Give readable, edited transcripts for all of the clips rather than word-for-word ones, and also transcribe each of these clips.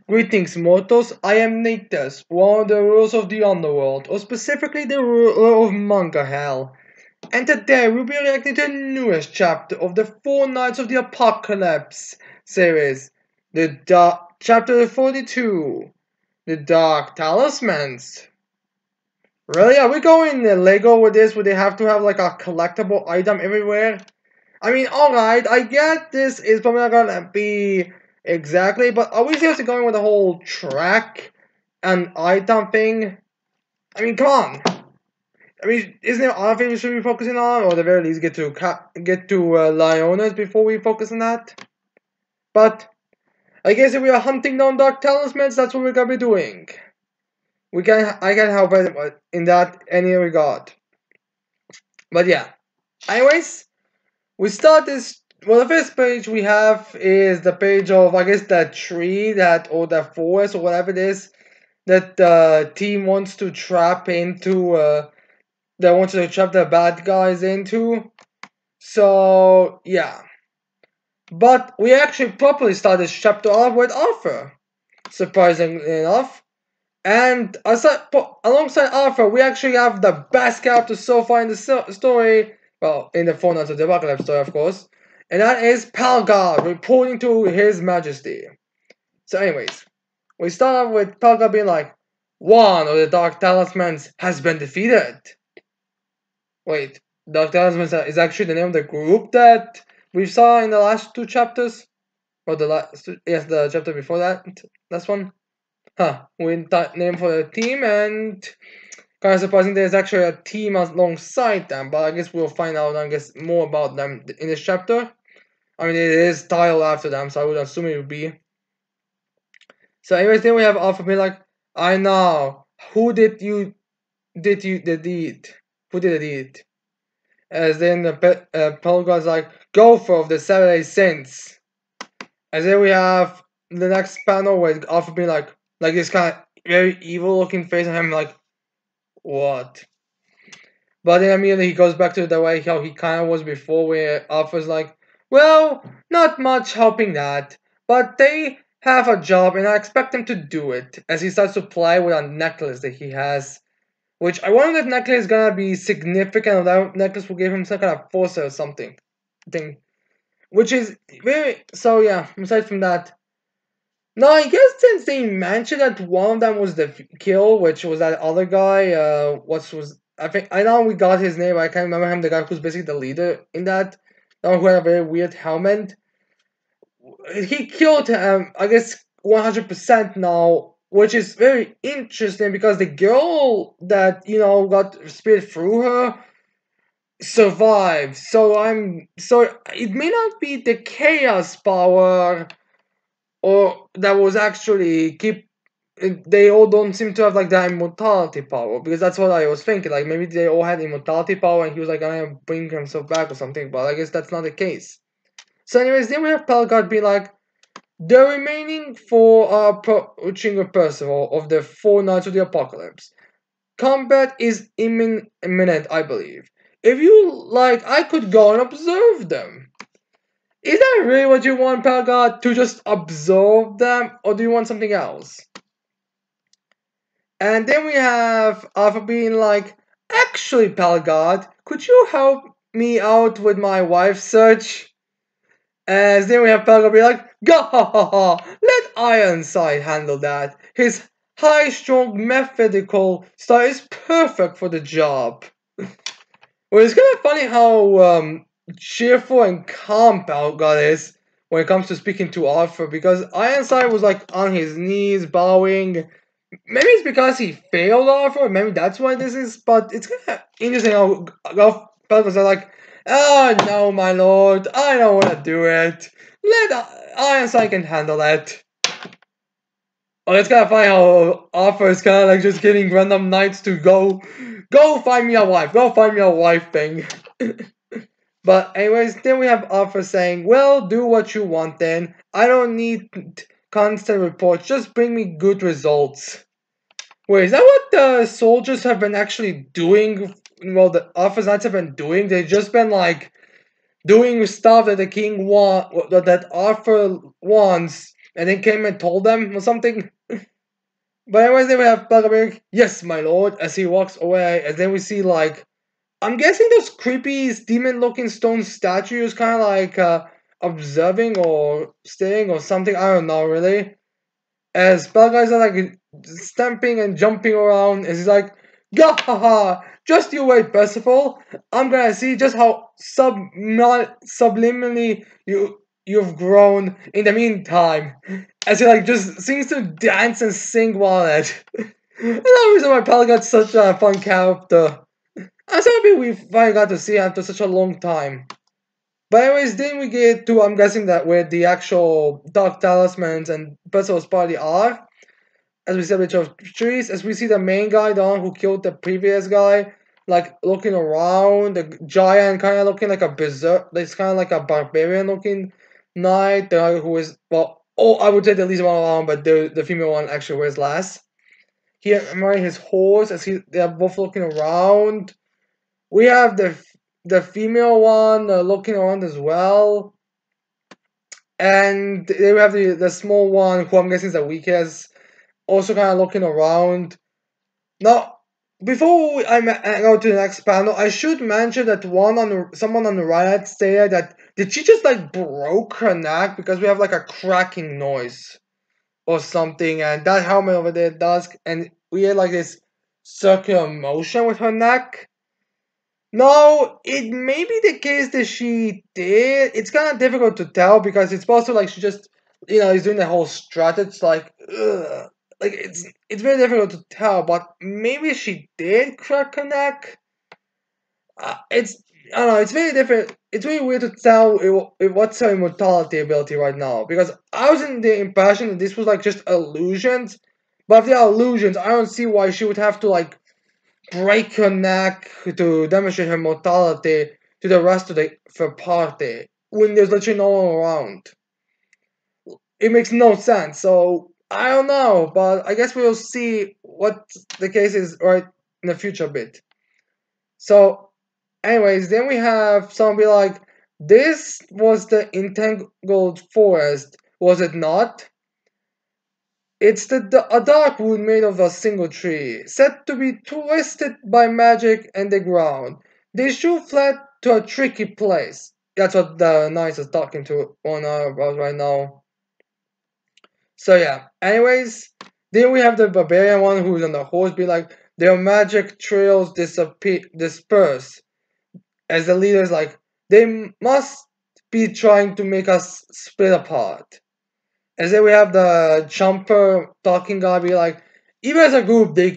Greetings, mortals. I am Natus, one of the rulers of the underworld, or specifically the ruler of Manga Hell. And today we'll be reacting to the newest chapter of the Four Knights of the Apocalypse series, chapter 42, the Dark Talismans. Really? Are we going Lego with this? Would they have to have like a collectible item everywhere? I mean, alright, I get this is probably not gonna be exactly, but are we seriously going with the whole track and item thing? I mean, come on. I mean, isn't there other things we should be focusing on, or at the very least get to Lionas before we focus on that? But I guess if we are hunting down dark talismans, that's what we're gonna be doing. I can help it in that any regard. But yeah. Anyways, we start this. Well, the first page we have is the page of, I guess, that tree or the forest or whatever it is that the team wants to trap into. That wants to trap the bad guys into. So yeah, but we actually properly start this chapter off with Arthur, surprisingly enough. And alongside Arthur, we actually have the best character so far in the story. Well, in the Four Knights of the Apocalypse story, of course. And that is Palgard reporting to His Majesty. So, anyways, we start off with Palgard being like, one of the Dark Talismans has been defeated. Wait, Dark Talismans is actually the name of the group that we saw in the last two chapters? Or the chapter before that, last one? Huh, with that name for the team, and kind of surprising there's actually a team alongside them, but I guess we'll find out, I guess, more about them in this chapter. I mean, it is titled after them, so I would assume it would be. So anyways, then we have Alpha being like, I know, the deed? Who did the deed? As then the Pelgrim's like, Gopher of the Saturday Saints. As then we have the next panel with Alpha being like this kind of very evil looking face on him, like, what? But then immediately he goes back to the way how he kind of was before, where Alpha's like, well, not much helping that, but they have a job and I expect them to do it, as he starts to play with a necklace that he has, which I wonder if that necklace is gonna be significant, or that necklace will give him some kind of force or something. Which is very, so yeah, aside from that, no, I guess since they mentioned that one of them was the kill, which was that other guy, I think I know we got his name, I can't remember him, the guy who's basically the leader in that, the one who had a very weird helmet. He killed him, I guess 100% now, which is very interesting because the girl that, got spirit through her survived. So it may not be the chaos power or that was actually they all don't seem to have like that immortality power, because that's what I was thinking, like maybe they all had immortality power and he was like gonna bring himself back or something, but I guess that's not the case. So anyways, then we have Pelgard be like, the remaining four are approaching a Percival of the Four Knights of the Apocalypse. Combat is imminent, I believe. If you like, I could go and observe them. Is that really what you want, Pelgard? To just absorb them? Or do you want something else? And then we have Alpha being like, actually, Pelgard, could you help me out with my wife's search? As then we have Pelgard be like, Gahahaha, let Ironside handle that. His high, strong, methodical style is perfect for the job. Well, it's kind of funny how cheerful and calm Pelgard is when it comes to speaking to Arthur, because Ironside was like on his knees, bowing. Maybe it's because he failed Arthur, maybe that's why this is, but it's kind of interesting how Pelgars are like, oh no, my lord, I don't want to do it. Let Ironside can handle it. Oh, it's kind of funny how Arthur is kind of like just getting random knights to go find me a wife thing. But anyways, then we have Arthur saying, well, do what you want then. I don't need constant reports, just bring me good results. Wait, is that what the soldiers have been actually doing? Well, the Arthur's knights have been doing? They've just been like doing stuff that the king that Arthur wants, and then came and told them or something. But anyways, then we have Belgravik, yes, my lord, as he walks away, and then we see like I'm guessing those creepy demon-looking stone statues, kind of like observing or staring or something. I don't know really. As bad guys are like stamping and jumping around, and he's like, "Gahaha! Just you wait, Percival. I'm gonna see just how subliminally you've grown in the meantime." As he like just seems to dance and sing while it. And that reason why Pal got such a fun character. I'm so happy we finally got to see him after such a long time. But anyways, then we get to I'm guessing that where the actual Dark Talismans and Percival's party are. As we said, which of trees, as we see the main guy, the one who killed the previous guy, like looking around, the giant kind of looking like a berserk, it's kind of like a barbarian looking knight, the guy who is, well, oh, I would say the least one around, but the female one actually wears last. Here, marrying his horse as they're both looking around. We have the female one looking around as well, and then we have the small one who I'm guessing is the weakest, also kind of looking around. Now, before I go to the next panel, I should mention that someone on the right stated that did she just like broke her neck because we have like a cracking noise or something, and that helmet over there does, and we had like this circular motion with her neck. No, it may be the case that she did. It's kind of difficult to tell because it's possible like she just, is doing the whole strut. It's like, ugh. Like it's very difficult to tell, but maybe she did crack her neck. It's I don't know. It's very different. It's very weird to tell what's her immortality ability right now because I was in the impression that this was like just illusions. But if they are illusions, I don't see why she would have to like break her neck to demonstrate her mortality to the rest of the party when there's literally no one around. It makes no sense. So I don't know, but I guess we'll see what the case is right in the future bit. So, anyways, then we have someone be like, "This was the entangled forest, was it not? It's a dark wood made of a single tree, said to be twisted by magic and the ground. They should fled to a tricky place." That's what the knight is talking to one about right now. So yeah. Anyways, then we have the barbarian one who's on the horse, be like, "Their magic trails disperse." As the leader's like, "They must be trying to make us split apart." And then we have the jumper talking guy be like, "Even as a group, they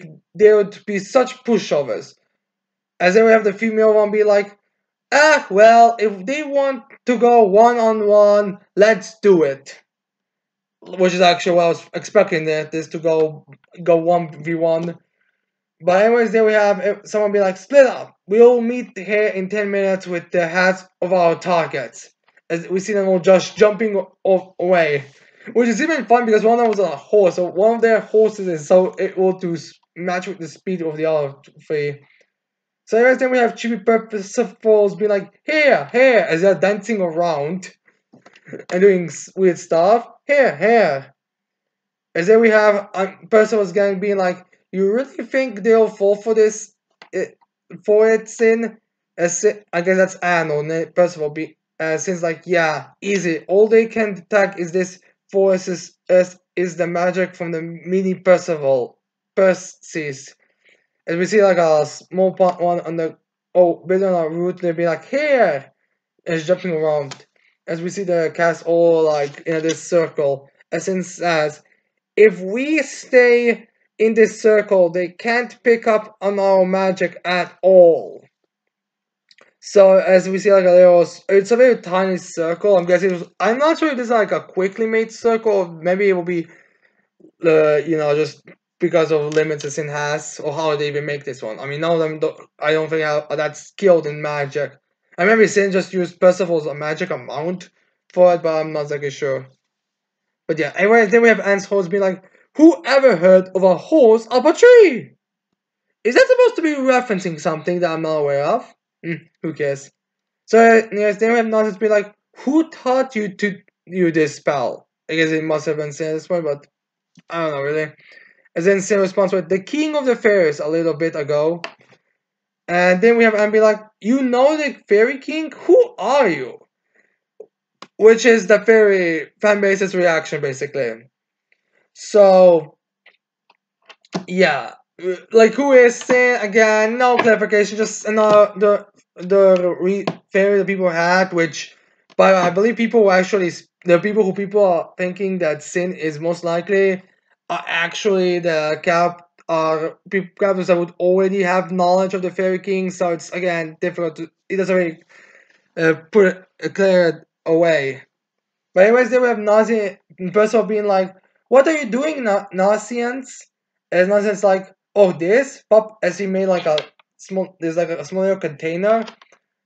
would be such pushovers." And then we have the female one be like, "Ah, well, if they want to go one on one, let's do it." Which is actually what I was expecting this to go 1v1. But anyways, there we have someone be like, "Split up. We'll meet here in 10 minutes with the heads of our targets." As we see them all just jumping away. Which is even fun because one of them was on a horse, so one of their horses is so able to match with the speed of the other three. So anyways, then we have Chibi Purposeful's being like, "Here, here," as they're dancing around and doing weird stuff. "Here, here." As then we have Percival's gang being like, "You really think they'll fall for this, for it, Sin?" I guess that's Anne or Percival since like, "Yeah, easy. All they can detect is this force is the magic from the mini Percy's." As we see like a small one on the building on a route, they'll be like, "Here," and it's jumping around. As we see the cast all like in this circle, as Sin says, "If we stay in this circle, they can't pick up on our magic at all." So as we see like it's a very tiny circle. I'm not sure if this is like a quickly made circle, or maybe it will be, just because of limits that Sin has, or how they even make this one. I mean, none of them, I don't think are that skilled in magic. I remember Sin just used Percival's magic amount for it, but I'm not exactly sure. But yeah, anyway, then we have Anne's horse being like, "Who ever heard of a horse up a tree?" Is that supposed to be referencing something that I'm not aware of? Who cares? So, yes, then we have Nonsense be like, "Who taught you to do this spell?" I guess it must have been Sin at this point, but I don't know really. And then Sin responds with the king of the fairies a little bit ago. And then we have Anne be like, you know the fairy king? Who are you? Which is the fairy fan base's reaction basically. So yeah, like who is Sin again? No clarification, just another the fairy that people had, which, but I believe people actually the people who people are thinking that Sin is most likely are actually the captains that would already have knowledge of the fairy king. So it's again difficult to it doesn't really put it clear away. But anyways, then we have Nazi person being like, "What are you doing, Nazians?" And Nazians like, "Oh, this pop," as he made like a small, there's like a small little container.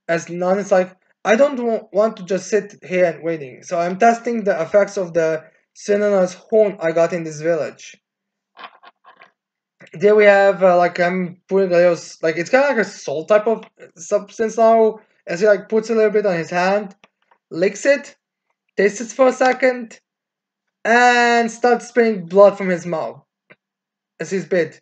As Nazians like, "I don't want to just sit here and waiting, so I'm testing the effects of the Sinana's horn I got in this village." There we have like I'm putting a little like it's kind of like a salt type of substance now. As he like puts a little bit on his hand, licks it, tastes it for a second, and starts spraying blood from his mouth as he's bit.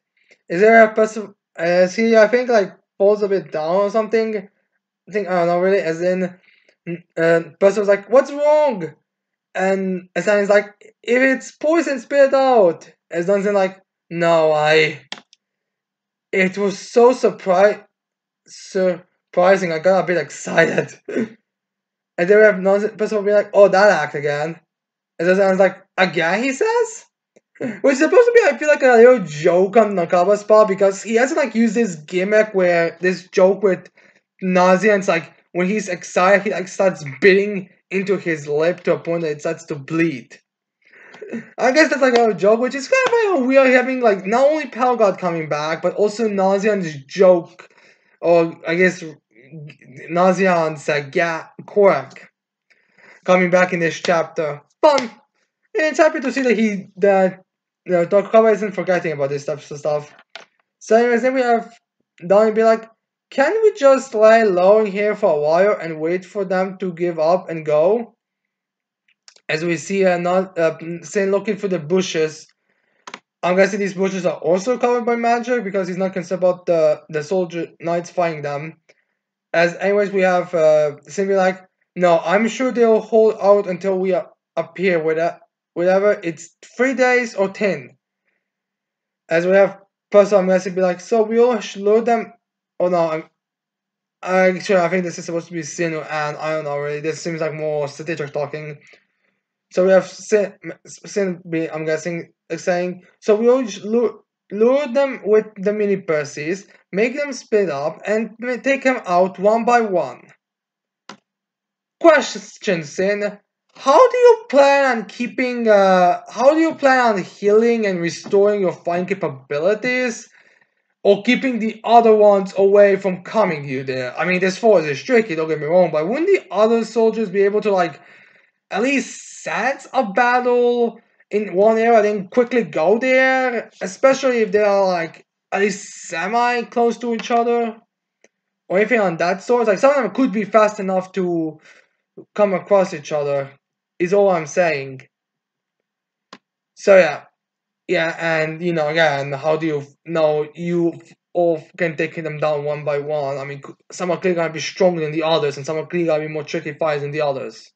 Is there a person? As he, I think, like falls a bit down or something. I think I don't know really. As in, person was like, "What's wrong?" And Asan is like, "If it's poison, spit it out." As Dunson like, "No, I." It was so surprising. I got a bit excited. And then we have another person will be like, "Oh, that act again." And Dunson like, "Again?" He says. Which is supposed to be, I feel like a little joke on Nakaba's part because he hasn't like used this gimmick where this joke with nausea and it's like when he's excited he like starts biting into his lip to a point that it starts to bleed. I guess that's like a joke, which is kind of like weird having like not only Pal God coming back, but also nausea and this joke, or I guess nausea and Korak coming back in this chapter. Fun. It's happy to see that Tokugawa isn't forgetting about this types of stuff. So anyways, then we have Donnie be like, can we just lay low in here for a while and wait for them to give up and go? As we see not Sin looking for the bushes. I'm guessing these bushes are also covered by magic because he's not concerned about the soldier knights fighting them. As anyways, we have Sin be like, no, I'm sure they'll hold out until we appear with whatever it's 3 days or 10. As we have personal message be like, so we all should load them. Oh no, actually I think this is supposed to be Sin and I don't know really. This seems like more strategic talking. So we have Sin be I'm guessing saying, so we all just lure them with the mini Percies, make them split up, and take them out one by one. Question, Sin. How do you plan on keeping how do you plan on healing and restoring your fighting capabilities? Or keeping the other ones away from coming to you there. I mean, this force is tricky, don't get me wrong, but wouldn't the other soldiers be able to, like, at least sense a battle in one area, then quickly go there? Especially if they are, like, at least semi-close to each other? Or anything on that sort? Like, some of them could be fast enough to come across each other, is all I'm saying. So, yeah. Yeah, and again, how do you know you all can take them down one by one? I mean, some are clearly gonna be stronger than the others, and some are clearly gonna be more tricky fights than the others.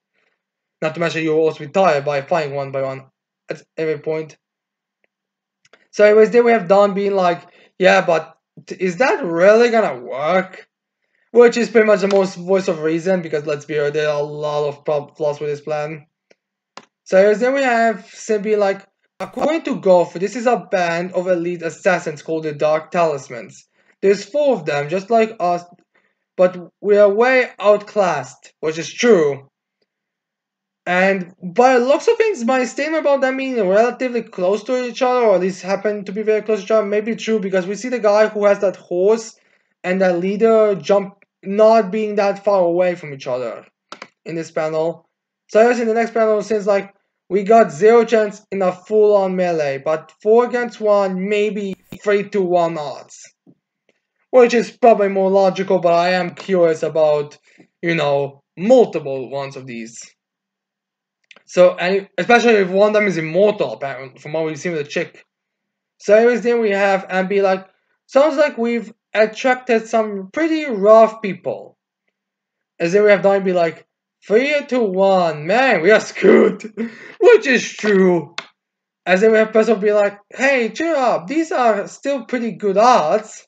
Not to mention you'll also be tired by fighting one by one at every point. So, anyways, then we have Don being like, "Yeah, but is that really gonna work?" Which is pretty much the most voice of reason because let's be real, there are a lot of flaws with this plan. So then we have simply like, according to Golf, this is a band of elite assassins called the Dark Talismans. There's four of them, just like us, but we are way outclassed, which is true. And by the looks of things, my statement about them being relatively close to each other, or at least happen to be very close to each other, may be true because we see the guy who has that horse and that leader jump not being that far away from each other in this panel. So I guess in the next panel, since like we got 0 chance in a full-on melee, but 4 against 1, maybe 3 to 1 odds. Which is probably more logical, but I am curious about, multiple ones of these. So, and especially if one of them is immortal, apparently, from what we've seen with the chick. So, anyways, then we have and be like, sounds like we've attracted some pretty rough people. As then we have Donnie be like, 3 to 1, man, we are screwed, which is true. As then we have Person be like, hey, cheer up, these are still pretty good odds.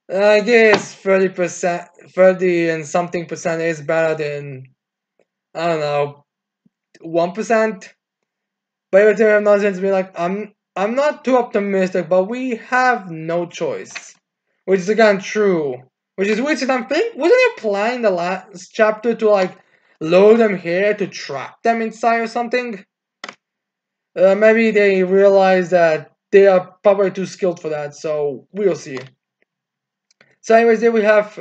I guess 30%, 30 and something percent is better than, I don't know, 1%. But every time we have nonsense, be like, I'm not too optimistic, but we have no choice. Which is again true. Which is weird, since I'm thinking, wasn't your plan in the last chapter to like lure them here to trap them inside or something? Maybe they realize that they are probably too skilled for that, so we'll see. So anyways, then we have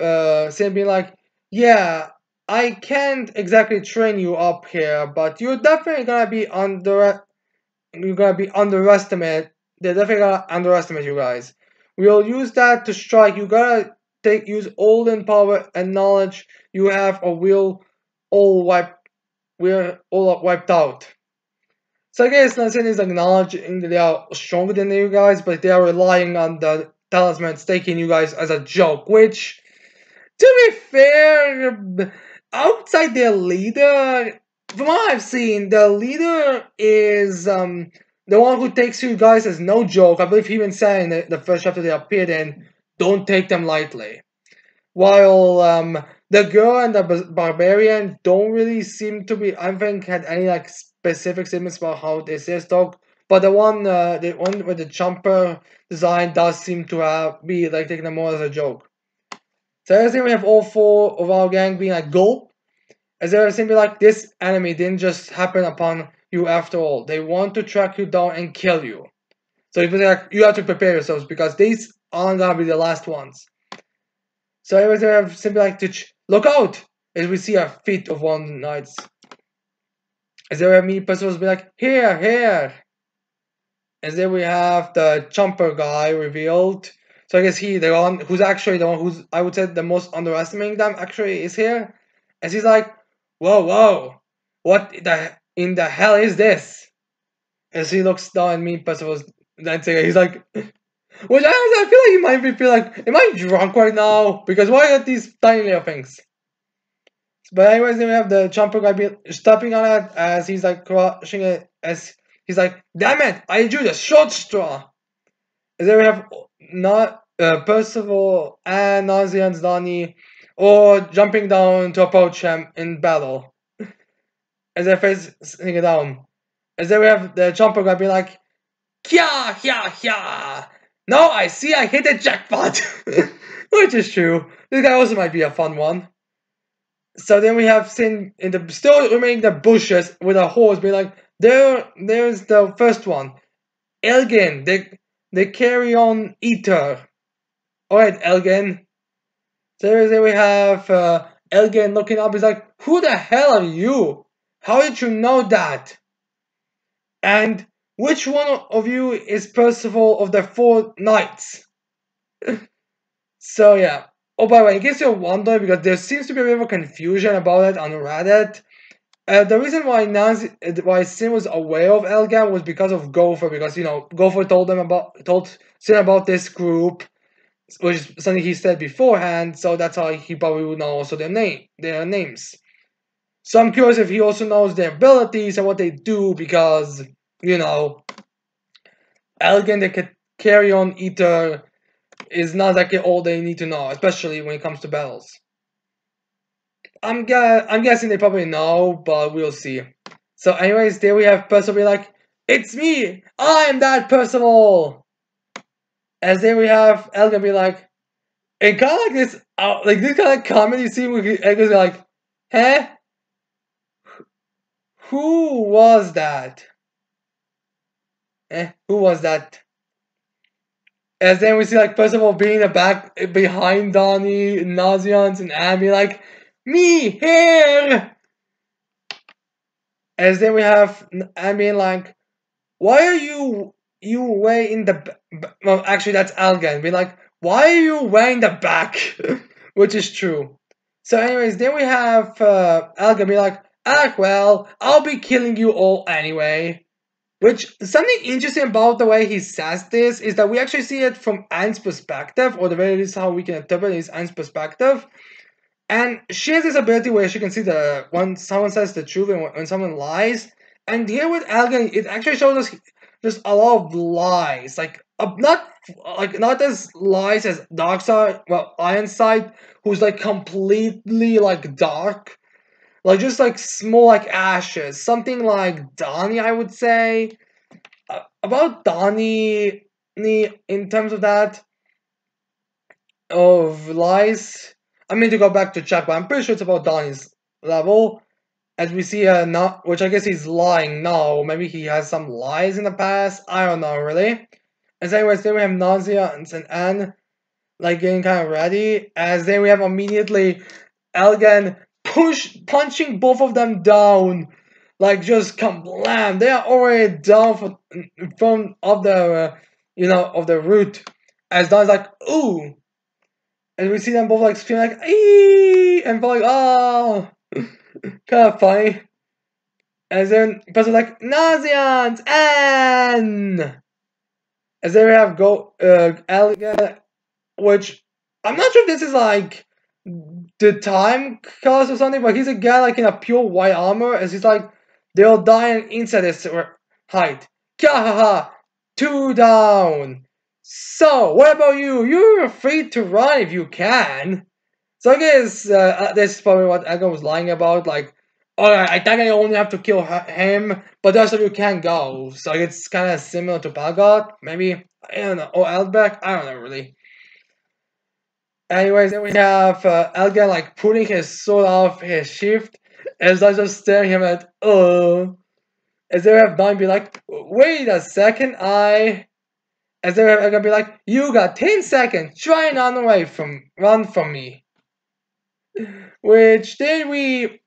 Sam being like, yeah, I can't exactly train you up here, but you're definitely gonna be underestimated. They're definitely gonna underestimate you guys. We'll use that to strike. You gotta use all the power and knowledge you have, or we're all wiped out. So I guess Nansen is acknowledging that they are stronger than you guys, but they are relying on the talismans taking you guys as a joke, which, to be fair, outside their leader, from what I've seen, the leader is the one who takes you guys as no joke. I believe he even said in the first chapter they appeared in, don't take them lightly. While the girl and the barbarian don't really seem to be, I think, had any like specific statements about how this is dog. But the one with the jumper design does seem to be like taking them more as a joke. So I think we have all 4 of our gang being like gulp. As they were simply like, this enemy didn't just happen upon you after all. They want to track you down and kill you. So you have to prepare yourselves because these aren't gonna be the last ones. So anyways, they have simply like to look out as we see a feet of one knights. As there were many persons be like, here, here. As then we have the jumper guy revealed. So I guess the one who's actually the one who's, I would say, the most underestimating them actually is here. As he's like, whoa, whoa, what in the hell is this? As he looks down at me, Percival's dancing, he's like, which I feel like he might be feel like, am I drunk right now? Because why are these tiny little things? But anyways, then we have the jumper guy stepping on it as he's like crushing it, as he's like, damn it, I drew the short straw. And then we have not Percival and Nazi and Donnie or jumping down to approach him in battle. As they're facing it down. As then we have the jumper guy be like, Kya, kya, kya. No, I see I hit a jackpot. Which is true. This guy also might be a fun one. So then we have seen in the still remaining the bushes with a horse being like, there's the first one. Elgin, the carry-on eater. Alright, Elgin. So then we have Elgin looking up, he's like, who the hell are you? How did you know that? And which one of you is Percival of the 4 Knights? So yeah. Oh, by the way, in case you're wondering, because there seems to be a bit of a confusion about it on Reddit, the reason why Sin was aware of Elgin was because of Gopher, because Gopher told Sin about this group, which is something he said beforehand, so that's how he probably would know also their names. So I'm curious if he also knows their abilities and what they do, because Elgin, the carry-on eater, is not like all they need to know, especially when it comes to battles. I'm guessing they probably know, but we'll see. So anyways, there we have Percival be like, it's me! I'm that Percival! As there we have Elgin be like, it kind of like this kind of comedy scene where Elgin's like, huh? Who was that? Who was that? As then we see like Percival being behind Donnie, Nazians, and Abby like, me here. As then we have Abby like, why are you way in the well, actually that's Algan being like, why are you way in the back? Which is true. So anyways, then we have Algan be like, Ah well, I'll be killing you all anyway. Which, something interesting about the way he says this is that we actually see it from Anne's perspective, or the very least how we can interpret it is Anne's perspective. And she has this ability where she can see the when someone says the truth and when someone lies. And here with Elgin, it actually shows us just a lot of lies, not as lies as Darkseid, well, Ironside, who's like completely like dark, like just like small like ashes, something like Donnie, I would say. About Donnie, in terms of that of lies. I mean to go back to check, but I'm pretty sure it's about Donnie's level. As we see, not which I guess he's lying now. Maybe he has some lies in the past. I don't know really. As anyways, then we have Nausea and Anne like getting kind of ready. As then we have immediately Elgin punching both of them down, like just kablam. They are already down from of the of the root. As Don's like ooh, and we see them both like scream like ee, and both like oh, kind of funny. And then person like Nauseans and as then we have Elgin, which I'm not sure if this is like the time cost or something, but he's a guy like in a pure white armor, as he's like they'll die inside this height. Kahaha, two down. So what about you? You're free to run if you can. So I guess this is probably what Ego was lying about. Like, alright, I think I only have to kill him, but the rest of you can't go. So it's kind of similar to Balgot, maybe. I don't know. Or Elbeck, I don't know really. Anyways, then we have Elgin like putting his sword off his shift, as I just staring him at as they have Nine be like, wait a second, as they have Elgin be like, you got 10 seconds, try and run from me. Which then we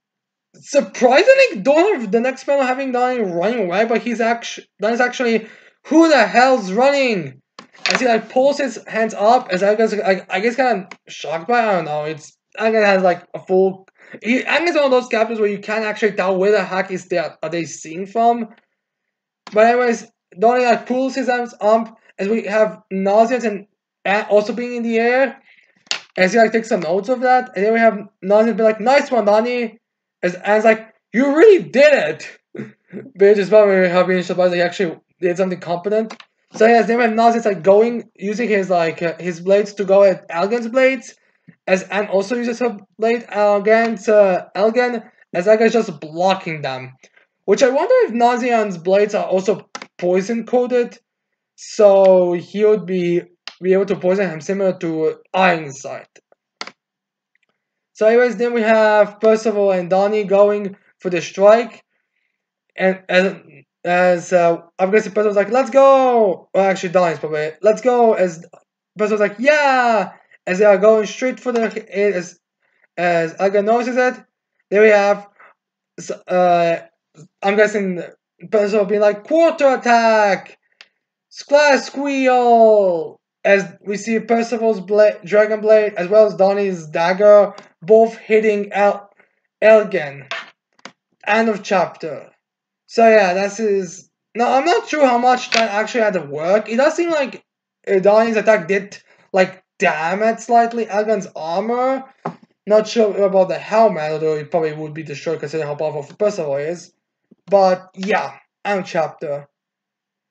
surprisingly don't have the next panel having Donnie running away, but Donnie's actually who the hell's running? As he like pulls his hands up, as I guess kind of shocked by I don't know. I guess has like a full. I guess one of those captures where you can't actually tell where the heck are they seeing from. But anyways, Donnie like pulls his hands up as we have Nauseans and also being in the air. As he like takes some notes of that, and then we have Nauseans be like, "Nice one, Donnie." As Anne's like, "You really did it." Bitch is probably happy surprised that he actually did something competent. So yes, then we have Nauseans like using his his blades to go at Elgin's blades, as Anne also uses her blade against Elgin, as that guy's just blocking them. Which I wonder if Nausean's blades are also poison coated, so he would be able to poison him similar to Ironside. So anyways, then we have Percival and Donnie going for the strike, and as I'm guessing Percival's like, let's go! Well, actually Donnie's probably, let's go, as Percival's like, yeah! As they are going straight for the, as Aga notices it, there we have, I'm guessing Percival being like, quarter attack! Splash squeal! As we see Percival's dragon blade as well as Donnie's dagger both hitting Elgin. End of chapter. So yeah, this is. Now I'm not sure how much that actually had to work. It does seem like Donnie's attack did like damage slightly Elgin's armor. Not sure about the helmet, although it probably would be destroyed considering how powerful Percival is. But yeah, end of chapter.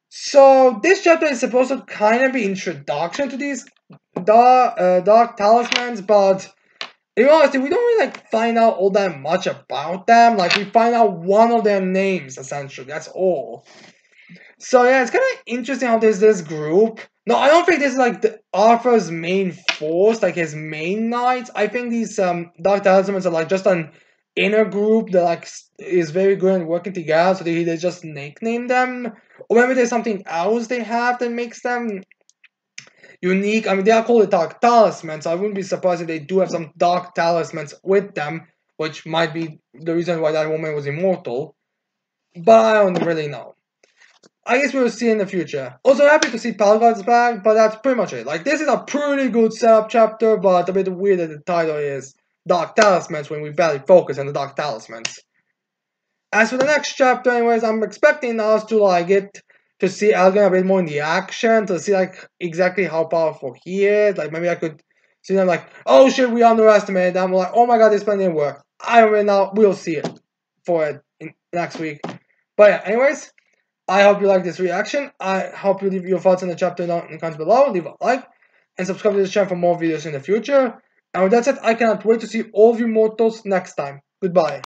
So this chapter is supposed to kind of be introduction to these dark talismans, but in honesty, we don't really like find out all that much about them. Like we find out one of their names essentially. That's all. So yeah, it's kind of interesting how there's this group. No, I don't think this is like Arthur's main force, like his main knights. I think these dark talismans are like just an inner group that like is very good at working together, so they just nickname them, or maybe there's something else they have that makes them unique. I mean, they are called the dark talismans, so I wouldn't be surprised if they do have some dark talismans with them, which might be the reason why that woman was immortal. But I don't really know. I guess we will see in the future. Also happy to see Palgod's back, but that's pretty much it. Like, this is a pretty good setup chapter, but a bit weird that the title is Dark Talismans when we barely focus on the Dark Talismans. As for the next chapter, anyways, I'm expecting us to like get to see Elgin a bit more in the action, to see like exactly how powerful he is. Like maybe I could see them like, oh shit, we underestimated them. Like, oh my god, this plan didn't work. I don't really know. We'll see it for it in next week. But yeah, anyways, I hope you like this reaction. I hope you leave your thoughts in the chapter down in the comments below. Leave a like and subscribe to this channel for more videos in the future. And with that said, I cannot wait to see all of you mortals next time. Goodbye.